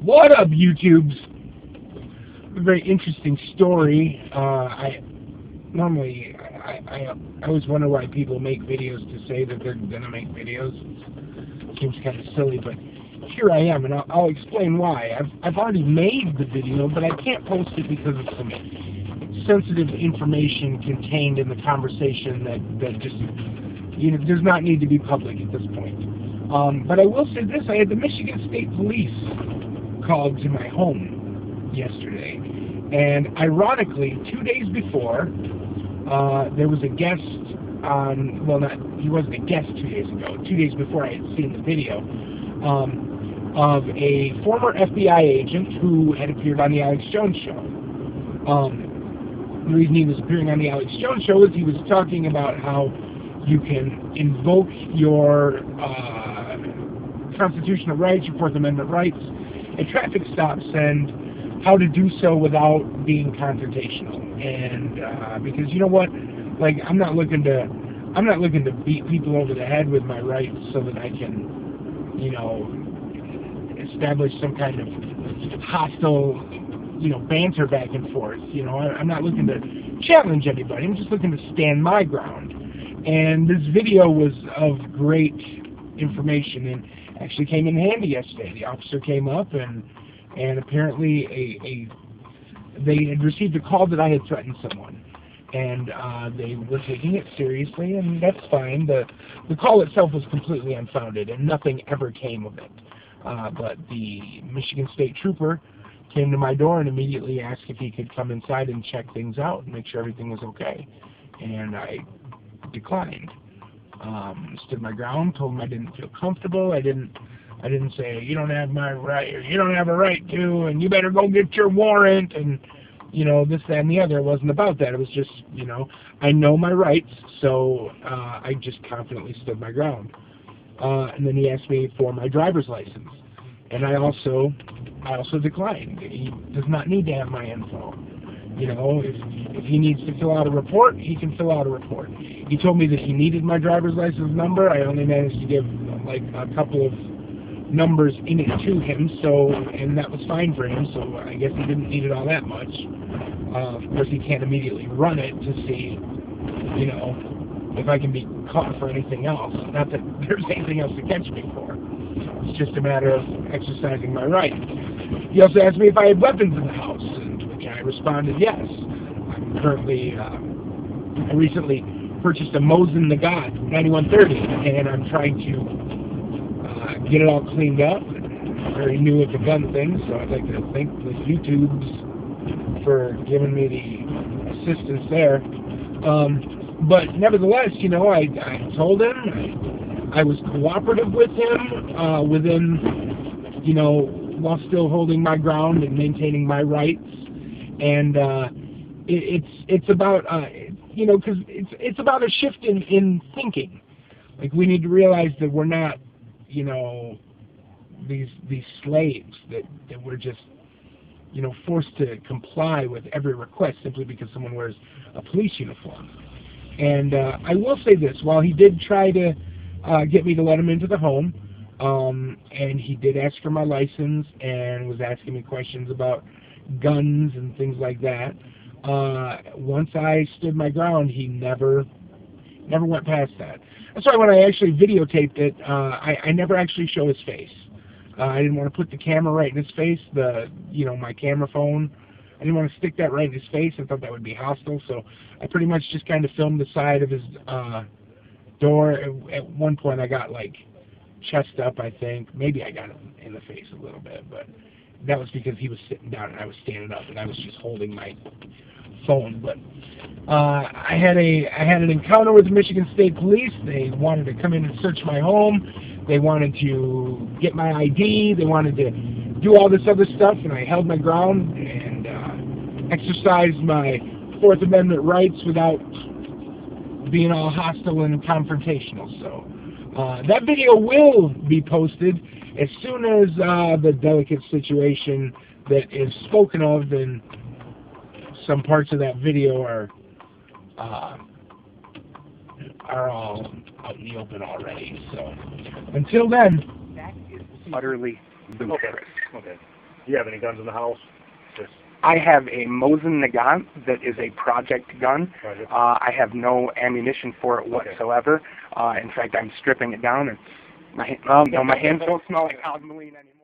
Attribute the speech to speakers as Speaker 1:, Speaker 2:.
Speaker 1: What up, YouTubes? A very interesting story. I always wonder why people make videos to say that they're gonna make videos. It seems kind of silly, but here I am, and I'll explain why. I've already made the video, but I can't post it because of some sensitive information contained in the conversation that just does not need to be public at this point. But I will say this: I had the Michigan State Police called to my home yesterday, and ironically, 2 days before, there was a guest on, well, he wasn't a guest 2 days ago, 2 days before I had seen the video, of a former FBI agent who had appeared on the Alex Jones Show. The reason he was appearing on the Alex Jones Show is he was talking about how you can invoke your constitutional rights, your Fourth Amendment rights, at traffic stops, and how to do so without being confrontational. And because you know what, like I'm not looking to beat people over the head with my rights so that I can, establish some kind of hostile, banter back and forth. I'm not looking to challenge anybody. I'm just looking to stand my ground. And this video was of great information and actually came in handy yesterday. The officer came up and apparently they had received a call that I had threatened someone, and they were taking it seriously, and that's fine. The call itself was completely unfounded, and nothing ever came of it. But the Michigan State Trooper came to my door and immediately asked if he could come inside and check things out and make sure everything was okay. And I declined. Stood my ground, told him I didn't feel comfortable. I didn't say, you don't have my right, or you don't have a right to, and you better go get your warrant, and this, that, and the other. It wasn't about that. It was just, I know my rights, so I just confidently stood my ground. And then he asked me for my driver's license, and I also declined. He does not need to have my info. If he needs to fill out a report, he can fill out a report. He told me that he needed my driver's license number. I only managed to give like a couple of numbers in it to him, and that was fine for him, so I guess he didn't need it all that much. Of course, he can't immediately run it to see, if I can be caught for anything else. Not that there's anything else to catch me for. It's just a matter of exercising my right. He also asked me if I had weapons in the house, and I responded yes. I'm currently, I recently purchased a Mosin Nagant 9130, and I'm trying to get it all cleaned up. I'm very new at the gun thing, so I'd like to thank the YouTubes for giving me the assistance there. But nevertheless, I told him I was cooperative with him within, while still holding my ground and maintaining my rights. And it's about, because it's about a shift in thinking. Like, we need to realize that we're not, these slaves that we're just, forced to comply with every request simply because someone wears a police uniform. And I will say this: while he did try to get me to let him into the home, and he did ask for my license and was asking me questions about guns and things like that, once I stood my ground, he never went past that. That's why when I actually videotaped it, I never actually show his face. I didn't want to put the camera right in his face, my camera phone. I didn't want to stick that right in his face. I thought that would be hostile, so I pretty much just kind of filmed the side of his door. At one point I got like chest up, I think. Maybe I got him in the face a little bit, but that was because he was sitting down and I was standing up and I was just holding my phone. But I had an encounter with the Michigan State Police. They wanted to come in and search my home. They wanted to get my ID. They wanted to do all this other stuff, and I held my ground and exercised my Fourth Amendment rights without being all hostile and confrontational. So that video will be posted as soon as the delicate situation that is spoken of in some parts of that video are all out in the open already. So until then,
Speaker 2: utterly ludicrous. Okay. Do you have any guns in the house? Just
Speaker 3: I have a Mosin Nagant that is a project gun.
Speaker 2: project?
Speaker 3: I have no ammunition for it whatsoever. In fact, I'm stripping it down. And my hands don't smell like Halloween anymore.